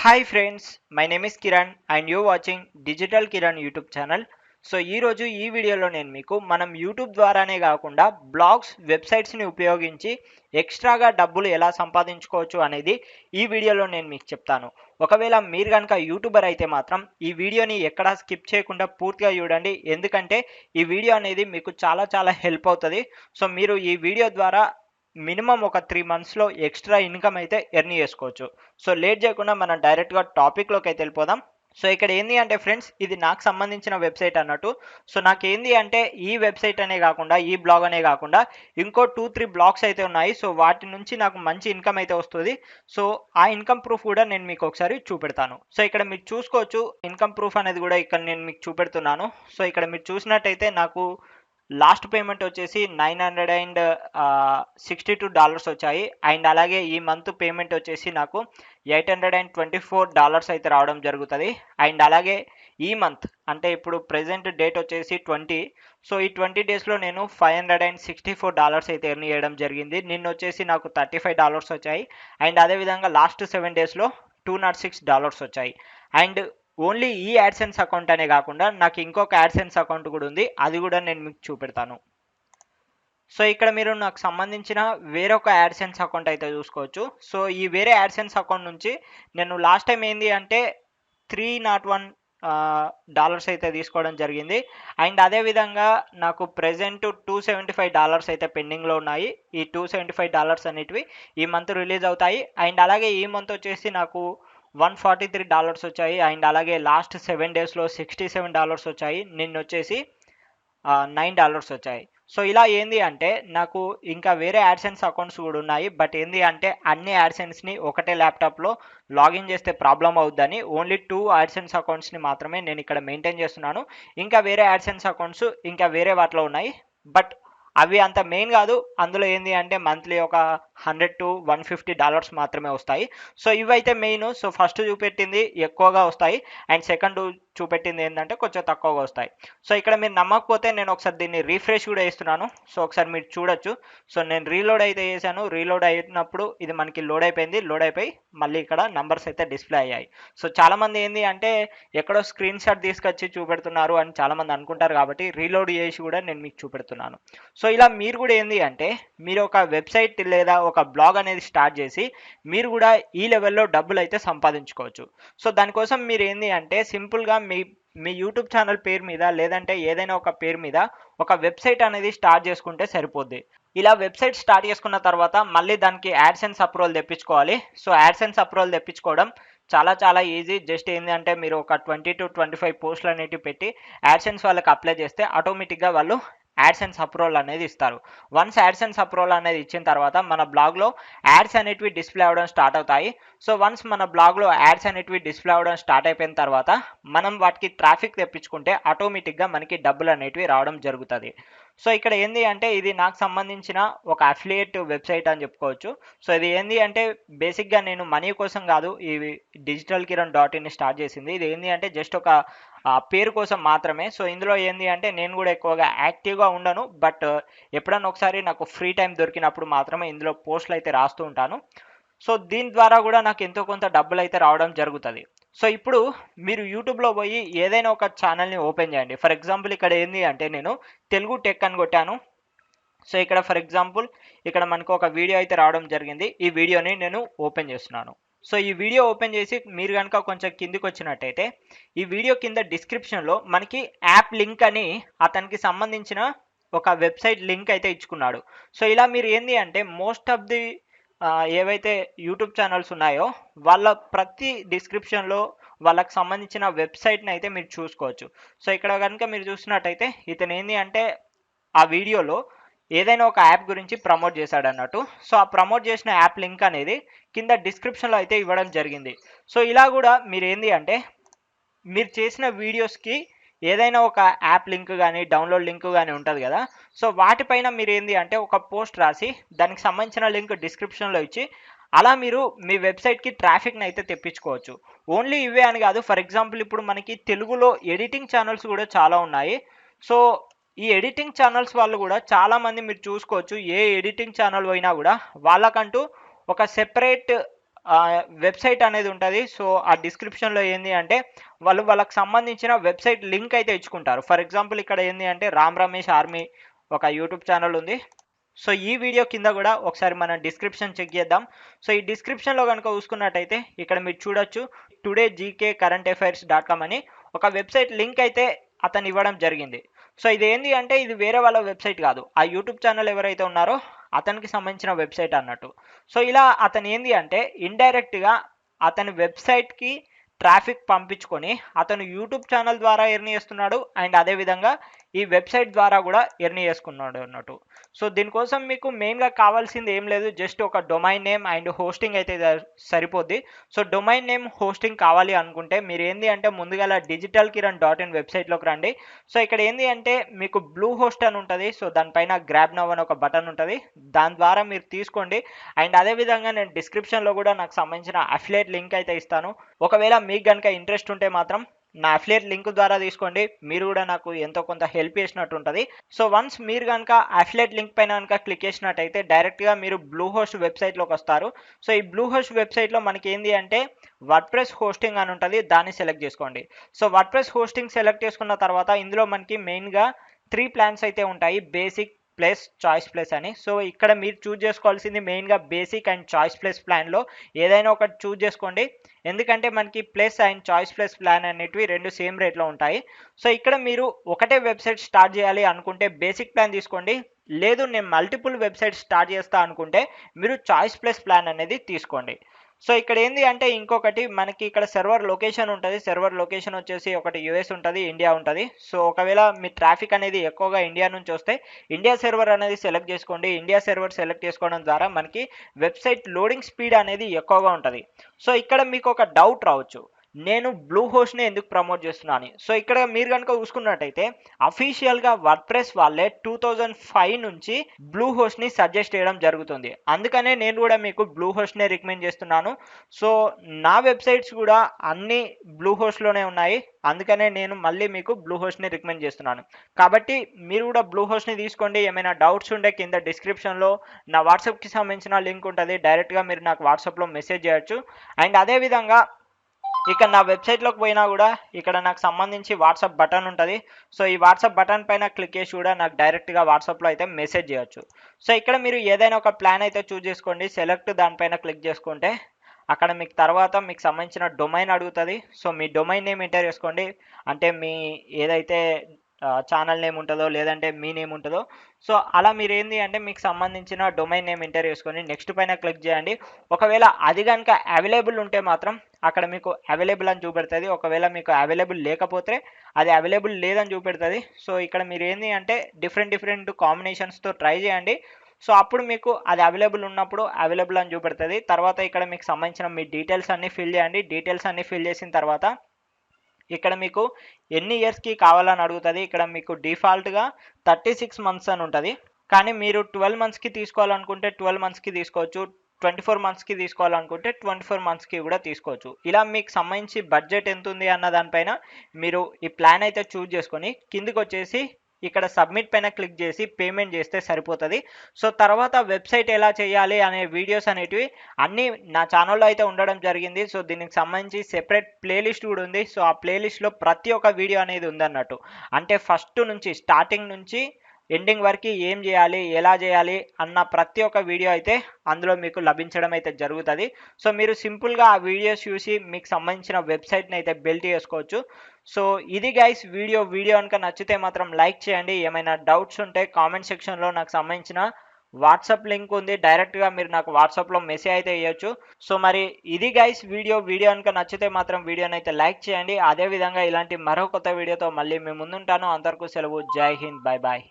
Hi friends, my name is Kiran and you watching digital Kiran YouTube channel. So ఈరోజు ఈ వీడియోలో నేను మీకు మనం యూట్యూబ్ ద్వారానే కాకుండా బ్లాగ్స్, వెబ్సైట్స్ని ఉపయోగించి ఎక్స్ట్రాగా డబ్బులు ఎలా సంపాదించుకోవచ్చు అనేది ఈ వీడియోలో నేను మీకు చెప్తాను. ఒకవేళ మీరు కనుక యూట్యూబర్ అయితే మాత్రం ఈ వీడియోని ఎక్కడా స్కిప్ చేయకుండా పూర్తిగా చూడండి, ఎందుకంటే ఈ వీడియో అనేది మీకు చాలా చాలా హెల్ప్ అవుతుంది. సో మీరు ఈ వీడియో ద్వారా మినిమం ఒక 3 మంత్స్లో ఎక్స్ట్రా ఇన్కమ్ అయితే ఎర్న్ చేసుకోవచ్చు. సో లేట్ చేయకుండా మనం డైరెక్ట్గా టాపిక్లోకి అయితే వెళ్ళిపోదాం. సో ఇక్కడ ఏంది అంటే ఫ్రెండ్స్, ఇది నాకు సంబంధించిన వెబ్సైట్ అన్నట్టు. సో నాకు ఏంది అంటే ఈ వెబ్సైట్ అనే కాకుండా, ఈ బ్లాగ్ అనే కాకుండా ఇంకో 2-3 బ్లాగ్స్ అయితే ఉన్నాయి. సో వాటి నుంచి నాకు మంచి ఇన్కమ్ అయితే వస్తుంది. సో ఆ ఇన్కమ్ ప్రూఫ్ కూడా నేను మీకు ఒకసారి చూపెడతాను. సో ఇక్కడ మీరు చూసుకోవచ్చు, ఇన్కమ్ ప్రూఫ్ అనేది కూడా ఇక్కడ నేను మీకు చూపెడుతున్నాను. సో ఇక్కడ మీరు చూసినట్టయితే నాకు లాస్ట్ పేమెంట్ వచ్చేసి $962 వచ్చాయి. అండ్ అలాగే ఈ మంత్ పేమెంట్ వచ్చేసి నాకు $824 అయితే రావడం జరుగుతుంది. అండ్ అలాగే ఈ మంత్ అంటే ఇప్పుడు ప్రెజెంట్ డేట్ వచ్చేసి 20. సో ఈ 20 డేస్లో నేను $564 అయితే ఎర్న్ చేయడం జరిగింది. నిన్న వచ్చేసి నాకు $35 వచ్చాయి. అండ్ అదేవిధంగా లాస్ట్ 7 డేస్లో $206 వచ్చాయి. అండ్ ఓన్లీ ఈ యాడ్సెన్స్ అకౌంట్ అనే కాకుండా నాకు ఇంకొక యాడ్సెన్స్ అకౌంట్ కూడా ఉంది, అది కూడా నేను మీకు చూపెడతాను. సో ఇక్కడ మీరు నాకు సంబంధించిన వేరొక యాడ్సెన్స్ అకౌంట్ అయితే చూసుకోవచ్చు. సో ఈ వేరే యాడ్సెన్స్ అకౌంట్ నుంచి నేను లాస్ట్ టైం ఏంది అంటే $301 అయితే తీసుకోవడం జరిగింది. అండ్ అదేవిధంగా నాకు ప్రెజెంట్ $275 అయితే పెండింగ్లో ఉన్నాయి. ఈ $275 అనేటివి ఈ మంత్ రిలీజ్ అవుతాయి. అండ్ అలాగే ఈ మంత్ వచ్చేసి నాకు $143 వచ్చాయి. అండ్ అలాగే లాస్ట్ 7 డేస్లో $67 వచ్చాయి. నిన్న వచ్చేసి $9 వచ్చాయి. సో ఇలా ఏంది అంటే నాకు ఇంకా వేరే యాడ్సెన్స్ అకౌంట్స్ కూడా ఉన్నాయి. బట్ ఏంది అంటే అన్ని యాడ్సెన్స్ని ఒకటే ల్యాప్టాప్లో లాగిన్ చేస్తే ప్రాబ్లం అవుద్దని ఓన్లీ 2 యాడ్సెన్స్ అకౌంట్స్ని మాత్రమే నేను ఇక్కడ మెయింటైన్ చేస్తున్నాను. ఇంకా వేరే యాడ్సెన్స్ అకౌంట్స్ ఇంకా వేరే వాటిలో ఉన్నాయి. బట్ అవి అంత మెయిన్ కాదు. అందులో ఏంది అంటే మంత్లీ ఒక $100 to $150 మాత్రమే వస్తాయి. సో ఇవైతే మెయిన్. సో ఫస్ట్ చూపెట్టింది ఎక్కువగా వస్తాయి. అండ్ సెకండ్ చూపెట్టింది ఏంటంటే కొంచెం తక్కువగా వస్తాయి. సో ఇక్కడ మీరు నమ్మకపోతే నేను ఒకసారి దీన్ని రీఫ్రెష్ కూడా చేస్తున్నాను. సో ఒకసారి మీరు చూడొచ్చు. సో నేను రీలోడ్ అయితే చేశాను. రీలోడ్ అయినప్పుడు ఇది మనకి లోడ్ అయిపోయింది. లోడ్ అయిపోయి మళ్ళీ ఇక్కడ నంబర్స్ అయితే డిస్ప్లే అయ్యాయి. సో చాలామంది ఏంది అంటే ఎక్కడో స్క్రీన్ షాట్ తీసుకొచ్చి చూపెడుతున్నారు అని చాలామంది అనుకుంటారు, కాబట్టి రీలోడ్ చేసి కూడా నేను మీకు చూపెడుతున్నాను. సో ఇలా మీరు కూడా ఏంది అంటే మీరు ఒక వెబ్సైట్ లేదా ఒక బ్లాగ్ అనేది స్టార్ట్ చేసి మీరు కూడా ఈ లెవెల్లో డబ్బులు అయితే సంపాదించుకోవచ్చు. సో దానికోసం మీరు ఏంది అంటే సింపుల్గా మీ యూట్యూబ్ ఛానల్ పేరు మీద లేదంటే ఏదైనా ఒక పేరు మీద ఒక వెబ్సైట్ అనేది స్టార్ట్ చేసుకుంటే సరిపోద్ది. ఇలా వెబ్సైట్ స్టార్ట్ చేసుకున్న తర్వాత మళ్ళీ దానికి యాడ్సెన్స్ అప్రూవల్ తెప్పించుకోవాలి. సో యాడ్సెన్స్ అప్రూవల్ తెప్పించుకోవడం చాలా చాలా ఈజీ. జస్ట్ ఏంటి అంటే మీరు ఒక 20 to 25 పోస్టులు అనేటివి పెట్టి యాడ్సెన్స్ వాళ్ళకి అప్లై చేస్తే ఆటోమేటిక్గా వాళ్ళు యాడ్సెన్స్ అప్రూవల్ అనేది ఇస్తారు. వన్స్ యాడ్సెన్స్ అప్రూవల్ అనేది ఇచ్చిన తర్వాత మన బ్లాగ్లో యాడ్స్ అనేటివి డిస్ప్లే అవ్వడం స్టార్ట్ అవుతాయి. సో వన్స్ మన బ్లాగ్లో యాడ్స్ అనేటివి డిస్ప్లే అవ్వడం స్టార్ట్ అయిపోయిన తర్వాత మనం వాటికి ట్రాఫిక్ తెప్పించుకుంటే ఆటోమేటిక్గా మనకి డబ్బులు అనేటివి రావడం జరుగుతుంది. సో ఇక్కడ ఏంది అంటే ఇది నాకు సంబంధించిన ఒక అఫిలియేట్ వెబ్సైట్ అని చెప్పుకోవచ్చు. సో ఇది ఏంది అంటే బేసిక్గా నేను మనీ కోసం కాదు ఈ digitalkiran.in స్టార్ట్ చేసింది. ఇది ఏంది అంటే జస్ట్ ఒక పేరు కోసం మాత్రమే. సో ఇందులో ఏంది అంటే నేను కూడా ఎక్కువగా యాక్టివ్గా ఉండను, బట్ ఎప్పుడన్నా ఒకసారి నాకు ఫ్రీ టైం దొరికినప్పుడు మాత్రమే ఇందులో పోస్టులు అయితే రాస్తూ ఉంటాను. సో దీని ద్వారా కూడా నాకు ఎంతో కొంత డబ్బులు అయితే రావడం జరుగుతుంది. సో ఇప్పుడు మీరు యూట్యూబ్లో పోయి ఏదైనా ఒక ఛానల్ని ఓపెన్ చేయండి. ఫర్ ఎగ్జాంపుల్ ఇక్కడ ఏంది అంటే నేను తెలుగు టెక్ అని కొట్టాను. సో ఇక్కడ ఫర్ ఎగ్జాంపుల్ ఇక్కడ మనకు ఒక వీడియో అయితే రావడం జరిగింది. ఈ వీడియోని నేను ఓపెన్ చేస్తున్నాను. సో ఈ వీడియో ఓపెన్ చేసి మీరు కనుక కొంచెం కిందికి వచ్చినట్టయితే ఈ వీడియో కింద డిస్క్రిప్షన్లో మనకి యాప్ లింక్ అని అతనికి సంబంధించిన ఒక వెబ్సైట్ లింక్ అయితే ఇచ్చుకున్నాడు. సో ఇలా మీరు ఏంది అంటే మోస్ట్ ఆఫ్ ది ఏవైతే యూట్యూబ్ ఛానల్స్ ఉన్నాయో వాళ్ళ ప్రతి డిస్క్రిప్షన్లో వాళ్ళకి సంబంధించిన వెబ్సైట్ని అయితే మీరు చూసుకోవచ్చు. సో ఇక్కడ కనుక మీరు చూసినట్టయితే ఇతను ఏంది అంటే ఆ వీడియోలో ఏదైనా ఒక యాప్ గురించి ప్రమోట్ చేశాడు అన్నట్టు. సో ఆ ప్రమోట్ చేసిన యాప్ లింక్ అనేది కింద డిస్క్రిప్షన్లో అయితే ఇవ్వడం జరిగింది. సో ఇలా కూడా మీరు ఏంది అంటే మీరు చేసిన వీడియోస్కి ఏదైనా ఒక యాప్ లింక్ కానీ డౌన్లోడ్ లింక్ కానీ ఉంటుంది కదా. సో వాటిపైన మీరు ఏంది అంటే ఒక పోస్ట్ రాసి దానికి సంబంధించిన లింక్ డిస్క్రిప్షన్లో ఇచ్చి అలా మీరు మీ వెబ్సైట్కి ట్రాఫిక్ని అయితే తెప్పించుకోవచ్చు. ఓన్లీ ఇవే అని కాదు, ఫర్ ఎగ్జాంపుల్ ఇప్పుడు మనకి తెలుగులో ఎడిటింగ్ ఛానల్స్ కూడా చాలా ఉన్నాయి. సో ఈ ఎడిటింగ్ ఛానల్స్ వాళ్ళు కూడా చాలామంది మీరు చూసుకోవచ్చు, ఏ ఎడిటింగ్ ఛానల్ పోయినా కూడా వాళ్ళకంటూ ఒక సెపరేట్ వెబ్సైట్ అనేది ఉంటుంది. సో ఆ డిస్క్రిప్షన్లో ఏంది అంటే వాళ్ళకి సంబంధించిన వెబ్సైట్ లింక్ అయితే ఇచ్చుకుంటారు. ఫర్ ఎగ్జాంపుల్ ఇక్కడ ఏంది అంటే రామ్ రమేష్ ఆర్మీ ఒక యూట్యూబ్ ఛానల్ ఉంది. సో ఈ వీడియో కింద కూడా ఒకసారి మనం డిస్క్రిప్షన్ చెక్ చేద్దాం. సో ఈ డిస్క్రిప్షన్లో కనుక చూసుకున్నట్టయితే ఇక్కడ మీరు చూడొచ్చు today GK current affairs .com అని ఒక వెబ్సైట్ లింక్ అయితే అతను ఇవ్వడం జరిగింది. సో ఇది ఏంది అంటే ఇది వేరే వాళ్ళ వెబ్సైట్ కాదు, ఆ యూట్యూబ్ ఛానల్ ఎవరైతే ఉన్నారో అతనికి సంబంధించిన వెబ్సైట్ అన్నట్టు. సో ఇలా అతను ఏంది అంటే ఇండైరెక్ట్గా అతని వెబ్సైట్కి ట్రాఫిక్ పంపించుకొని అతను యూట్యూబ్ ఛానల్ ద్వారా ఎర్న్ చేస్తున్నాడు అండ్ అదేవిధంగా ఈ వెబ్సైట్ ద్వారా కూడా ఎర్న్ చేసుకున్నాడు అన్నట్టు. సో దీనికోసం మీకు మెయిన్గా కావాల్సింది ఏం లేదు, జస్ట్ ఒక డొమైన్ నేమ్ అండ్ హోస్టింగ్ అయితే సరిపోద్ది. సో డొమైన్ నేమ్ హోస్టింగ్ కావాలి అనుకుంటే మీరు ఏంది అంటే ముందుగా digitalkiran.in వెబ్సైట్లోకి రండి. సో ఇక్కడ ఏంది అంటే మీకు బ్లూ హోస్ట్ అని ఉంటుంది. సో దానిపైన గ్రాబ్ నవ్ అని ఒక బటన్ ఉంటుంది, దాని ద్వారా మీరు తీసుకోండి. అండ్ అదేవిధంగా నేను డిస్క్రిప్షన్లో కూడా నాకు సంబంధించిన అఫిలియేట్ లింక్ అయితే ఇస్తాను. ఒకవేళ మీకు కనుక ఇంట్రెస్ట్ ఉంటే మాత్రం నా అఫిలియేట్ లింక్ ద్వారా తీసుకోండి, మీరు కూడా నాకు ఎంతో కొంత హెల్ప్ చేసినట్టు ఉంటుంది. సో వన్స్ మీరు కనుక అఫిలియేట్ లింక్ పైన కనుక క్లిక్ చేసినట్టయితే డైరెక్ట్గా మీరు బ్లూ హోస్ట్ వెబ్సైట్లోకి వస్తారు. సో ఈ బ్లూ హోస్ట్ వెబ్సైట్లో మనకి ఏంది అంటే వర్డ్ప్రెస్ హోస్టింగ్ అని ఉంటుంది, దాన్ని సెలెక్ట్ చేసుకోండి. సో వర్డ్ప్రెస్ హోస్టింగ్ సెలెక్ట్ చేసుకున్న తర్వాత ఇందులో మనకి మెయిన్గా 3 ప్లాన్స్ అయితే ఉంటాయి, బేసిక్ ప్లస్ చాయిస్ ప్లస్ అని. సో ఇక్కడ మీరు చూజ్ చేసుకోవాల్సింది మెయిన్గా బేసిక్ అండ్ చాయిస్ ప్లస్ ప్లాన్లో ఏదైనా ఒకటి చూజ్ చేసుకోండి, ఎందుకంటే మనకి plus and choice plus plan అనేటివి రెండు సేమ్ రేట్లో ఉంటాయి. సో ఇక్కడ మీరు ఒకటే వెబ్సైట్ స్టార్ట్ చేయాలి అనుకుంటే బేసిక్ ప్లాన్ తీసుకోండి, లేదు నేను మల్టిపుల్ వెబ్సైట్ స్టార్ట్ చేస్తా అనుకుంటే మీరు చాయిస్ ప్లస్ ప్లాన్ అనేది తీసుకోండి. సో ఇక్కడ ఏంది అంటే ఇంకొకటి మనకి ఇక్కడ సర్వర్ లొకేషన్ ఉంటుంది, సర్వర్ లొకేషన్ వచ్చేసి ఒకటి యూఎస్ ఉంటుంది, ఇండియా ఉంటుంది. సో ఒకవేళ మీ ట్రాఫిక్ అనేది ఎక్కువగా ఇండియా నుంచి వస్తే ఇండియా సర్వర్ అనేది సెలెక్ట్ చేసుకోండి. ఇండియా సర్వర్ సెలెక్ట్ చేసుకోవడం ద్వారా మనకి వెబ్సైట్ లోడింగ్ స్పీడ్ అనేది ఎక్కువగా ఉంటుంది. సో ఇక్కడ మీకు ఒక డౌట్ రావచ్చు, నేను బ్లూ హోస్ట్ని ఎందుకు ప్రమోట్ చేస్తున్నాను. సో ఇక్కడ మీరు కనుక చూసుకున్నట్టయితే అఫీషియల్గా వర్డ్ప్రెస్ వాళ్ళే 2005 నుంచి బ్లూ హోస్ట్ని సజెస్ట్ చేయడం జరుగుతుంది, అందుకనే నేను కూడా మీకు బ్లూ హోస్ట్నే రికమెండ్ చేస్తున్నాను. సో నా వెబ్సైట్స్ కూడా అన్ని బ్లూ హోస్ట్లోనే ఉన్నాయి, అందుకనే నేను మళ్ళీ మీకు బ్లూ హోస్ట్ని రికమెండ్ చేస్తున్నాను. కాబట్టి మీరు కూడా బ్లూ హోస్ట్ని తీసుకోండి. ఏమైనా డౌట్స్ ఉంటే కింద డిస్క్రిప్షన్లో నా వాట్సాప్కి సంబంధించిన లింక్ ఉంటుంది, డైరెక్ట్గా మీరు నాకు వాట్సాప్లో మెసేజ్ చేయొచ్చు. అండ్ అదేవిధంగా ఇక నా వెబ్సైట్లోకి పోయినా కూడా ఇక్కడ నాకు సంబంధించి వాట్సాప్ బటన్ ఉంటుంది. సో ఈ వాట్సాప్ బటన్ పైన క్లిక్ చేసి కూడా నాకు డైరెక్ట్గా వాట్సాప్లో అయితే మెసేజ్ చేయొచ్చు. సో ఇక్కడ మీరు ఏదైనా ఒక ప్లాన్ అయితే చూస్ చేసుకోండి, సెలెక్ట్ దానిపైన క్లిక్ చేసుకుంటే అక్కడ మీకు తర్వాత మీకు సంబంధించిన డొమైన్ అడుగుతుంది. సో మీ డొమైన్ నేమ్ ఎంటర్ చేసుకోండి, అంటే మీ ఏదైతే ఛానల్ నేమ్ ఉంటుందో లేదంటే మీ నేమ్ ఉంటుందో. సో అలా మీరు ఏంది అంటే మీకు సంబంధించిన డొమైన్ నేమ్ ఎంటర్ చేసుకొని నెక్స్ట్ పైన క్లిక్ చేయండి. ఒకవేళ అది కనుక అవైలబుల్ ఉంటే మాత్రం అక్కడ మీకు అవైలబుల్ అని చూపెడుతుంది, ఒకవేళ మీకు అవైలబుల్ లేకపోతే అది అవైలబుల్ లేదని చూపెడుతుంది. సో ఇక్కడ మీరు ఏంది అంటే డిఫరెంట్ కాంబినేషన్స్తో ట్రై చేయండి. సో అప్పుడు మీకు అది అవైలబుల్ ఉన్నప్పుడు అవైలబుల్ అని చూపెడుతుంది. తర్వాత ఇక్కడ మీకు సంబంధించిన మీ డీటెయిల్స్ అన్నీ ఫిల్ చేయండి. డీటెయిల్స్ అన్నీ ఫిల్ చేసిన తర్వాత ఇక్కడ మీకు ఎన్ని ఇయర్స్కి కావాలని అడుగుతుంది. ఇక్కడ మీకు డిఫాల్ట్గా 36 మంత్స్ అని ఉంటుంది, కానీ మీరు 12 మంత్స్కి తీసుకోవాలనుకుంటే 12 మంత్స్కి తీసుకోవచ్చు, 24 మంత్స్కి తీసుకోవాలనుకుంటే 24 మంత్స్కి కూడా తీసుకోవచ్చు. ఇలా మీకు సంబంధించి బడ్జెట్ ఎంత ఉంది అన్న దానిపైన మీరు ఈ ప్లాన్ అయితే చూజ్ చేసుకొని కిందికి వచ్చేసి ఇక్కడ సబ్మిట్ పైన క్లిక్ చేసి పేమెంట్ చేస్తే సరిపోతుంది. సో తర్వాత వెబ్సైట్ ఎలా చేయాలి అనే వీడియోస్ అనేటివి అన్నీ నా ఛానల్లో అయితే ఉండడం జరిగింది. సో దీనికి సంబంధించి సెపరేట్ ప్లేలిస్ట్ కూడా ఉంది. సో ఆ ప్లేలిస్ట్లో ప్రతి ఒక్క వీడియో అనేది ఉందన్నట్టు, అంటే ఫస్ట్ నుంచి స్టార్టింగ్ నుంచి ఎండింగ్ వరకు ఏం చేయాలి ఎలా చేయాలి అన్న ప్రతి ఒక్క వీడియో అయితే అందులో మీకు లభించడం అయితే జరుగుతుంది. సో మీరు సింపుల్గా ఆ వీడియోస్ చూసి మీకు సంబంధించిన వెబ్సైట్ని అయితే బిల్డ్ చేసుకోవచ్చు. సో ఇది గైస్ వీడియో కనుక నచ్చితే మాత్రం లైక్ చేయండి. ఏమైనా డౌట్స్ ఉంటే కామెంట్ సెక్షన్లో నాకు సంబంధించిన వాట్సాప్ లింక్ ఉంది, డైరెక్ట్గా మీరు నాకు వాట్సాప్లో మెసేజ్ అయితే ఇవ్వచ్చు. సో మరి ఇది గైస్ వీడియో కనుక నచ్చితే మాత్రం వీడియోని అయితే లైక్ చేయండి. అదేవిధంగా ఇలాంటి మరో కొత్త వీడియోతో మళ్ళీ మీ ముందుంటాను. అందరికీ సెలవు. జై హింద్, బాయ్ బాయ్.